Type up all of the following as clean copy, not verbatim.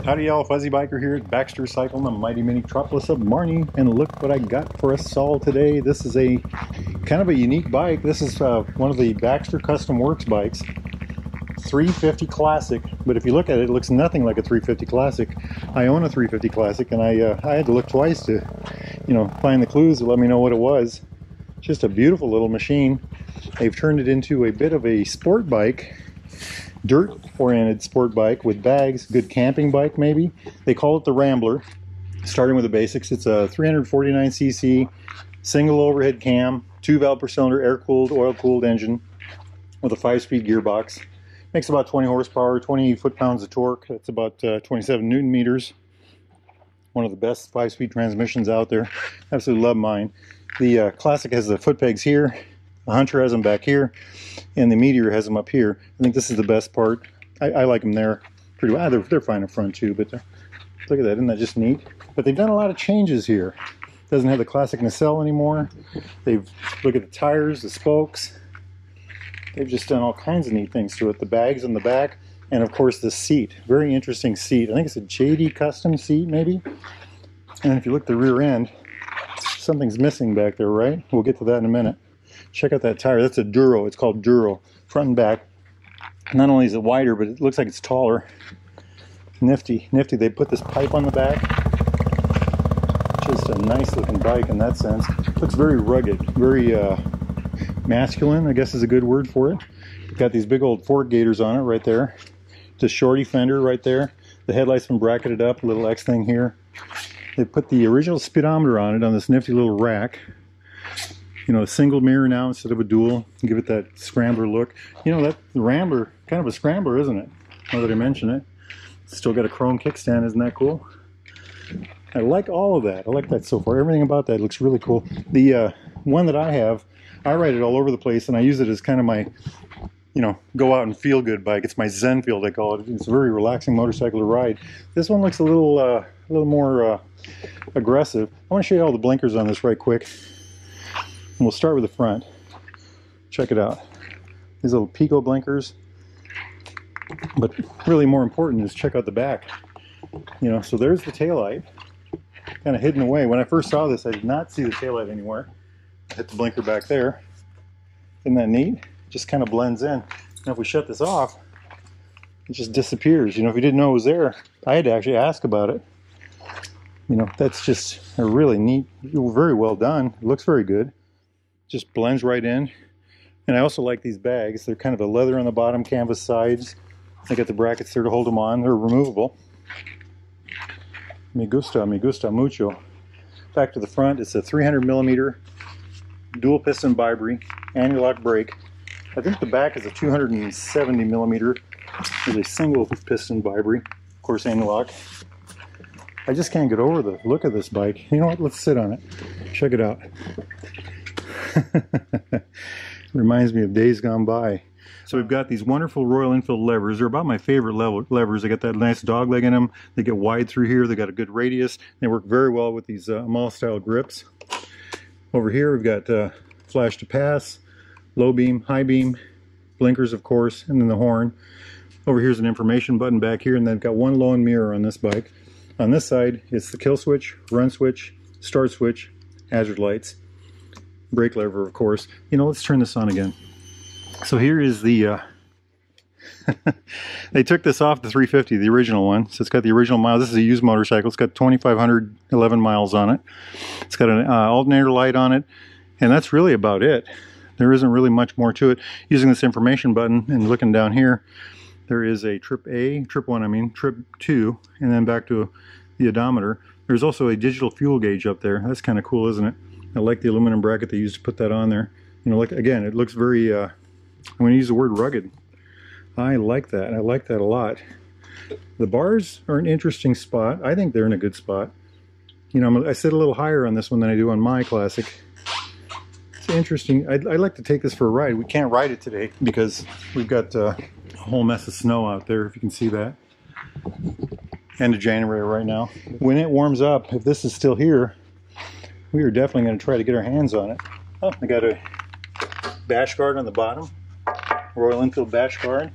Howdy y'all, Fuzzy Biker here at Baxter Cycle in the mighty mini metropolis of Marnie, and look what I got for us all today. This is a kind of a unique bike. This is one of the Baxter Custom Works bikes, 350 Classic, but if you look at it, it looks nothing like a 350 Classic. I own a 350 Classic, and I had to look twice to, find the clues to let me know what it was. Just a beautiful little machine. They've turned it into a bit of a sport bike, dirt-oriented sport bike with bags, good camping bike maybe. They call it the Rambler. Starting with the basics, it's a 349cc, single overhead cam, 2 valve per cylinder, air-cooled, oil-cooled engine with a 5-speed gearbox. Makes about 20 horsepower, 20 foot-pounds of torque. That's about 27 newton meters. One of the best 5-speed transmissions out there. Absolutely love mine. The Classic has the foot pegs here. The Hunter has them back here, and the Meteor has them up here. I think this is the best part. I like them there pretty well. They're fine up front too, but look at that. Isn't that just neat? But they've done a lot of changes here. Doesn't have the classic nacelle anymore. Look at the tires, the spokes. They've just done all kinds of neat things to it. The bags in the back, and of course the seat. Very interesting seat. I think it's a JD custom seat maybe. And if you look at the rear end, something's missing back there, right? We'll get to that in a minute. Check out that tire. That's a Duro. It's called Duro. Front and back. Not only is it wider, but it looks like it's taller. Nifty. Nifty. They put this pipe on the back. Just a nice looking bike in that sense. Looks very rugged. Very masculine, I guess is a good word for it. Got these big old fork gators on it right there. Just shorty fender right there. The headlights been bracketed up. A little X thing here. They put the original speedometer on it on this nifty little rack. A single mirror now instead of a dual. Give it that scrambler look. That Rambler, kind of a scrambler, isn't it? Now that I mention it. Still got a chrome kickstand, isn't that cool? I like all of that. I like that so far. Everything about that looks really cool. The one that I have, I ride it all over the place, and I use it as kind of my, go out and feel good bike. It's my Zen field, I call it. It's a very relaxing motorcycle to ride. This one looks a little more aggressive. I want to show you all the blinkers on this right quick. And we'll start with the front. Check it out. These little Pico blinkers. But really more important is check out the back. So there's the taillight. Kind of hidden away. When I first saw this, I did not see the taillight anywhere. Hit the blinker back there. Isn't that neat? It just kind of blends in. Now if we shut this off, it just disappears. If you didn't know it was there, I had to actually ask about it. That's just a really neat, very well done. It looks very good. Just blends right in. And I also like these bags. They're kind of a leather on the bottom, canvas sides. They got the brackets there to hold them on. They're removable. Me gusta mucho. Back to the front, it's a 300mm dual piston bi-brake, anti-lock brake. I think the back is a 270mm with a single piston bi-brake. Of course, anti-lock. I just can't get over the look of this bike. You know what? Let's sit on it. Check it out. Reminds me of days gone by. So we've got these wonderful Royal Enfield levers. They're about my favorite levers. They got that nice dog leg in them. They get wide through here. They got a good radius. They work very well with these mall style grips. Over here we've got flash to pass, low beam, high beam, blinkers of course, and then the horn. Over here's an information button back here, and then I've got one low end mirror on this bike. On this side it's the kill switch, run switch, start switch, hazard lights. Brake lever, of course. Let's turn this on again. So here is the they took this off the 350, the original one. So it's got the original miles. This is a used motorcycle. It's got 2,511 miles on it. It's got an alternator light on it, and that's really about it. There isn't really much more to it. Using this information button and looking down here, there is a trip 1, trip 2, and then back to the odometer. There's also a digital fuel gauge up there. That's kind of cool, isn't it? I like the aluminum bracket they used to put that on there. Like, again, it looks very, I'm going to use the word rugged. I like that. I like that a lot. The bars are an interesting spot. I think they're in a good spot. I sit a little higher on this one than I do on my Classic. It's interesting. I'd like to take this for a ride. We can't ride it today because we've got a whole mess of snow out there, if you can see that. End of January right now. When it warms up, if this is still here, we are definitely going to try to get our hands on it. Oh, I got a bash guard on the bottom. Royal Enfield bash guard.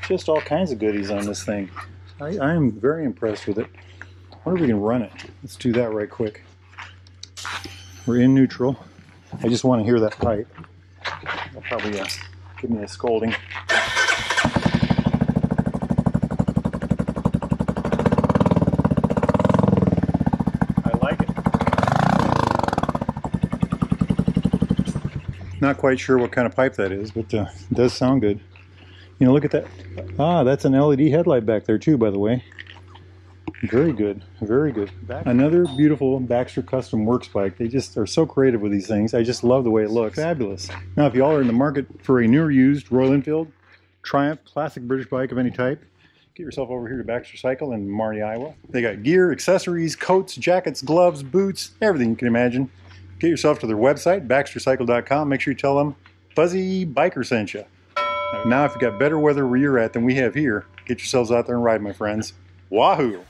Just all kinds of goodies on this thing. I am very impressed with it. I wonder if we can run it. Let's do that right quick. We're in neutral. I just want to hear that pipe. That'll probably give me a scolding. Not quite sure what kind of pipe that is, but it does sound good. You know, look at that. Ah, that's an LED headlight back there too, by the way. Very good, very good. Another beautiful Baxter Custom Works bike. They just are so creative with these things. I just love the way it looks. Fabulous. Now, if y'all are in the market for a new or used Royal Enfield, Triumph, classic British bike of any type, get yourself over here to Baxter Cycle in Marnie, Iowa. They got gear, accessories, coats, jackets, gloves, boots, everything you can imagine. Get yourself to their website, baxtercycle.com. Make sure you tell them Fuzzy Biker sent you. Now, if you got better weather where you're at than we have here, get yourselves out there and ride, my friends. Wahoo!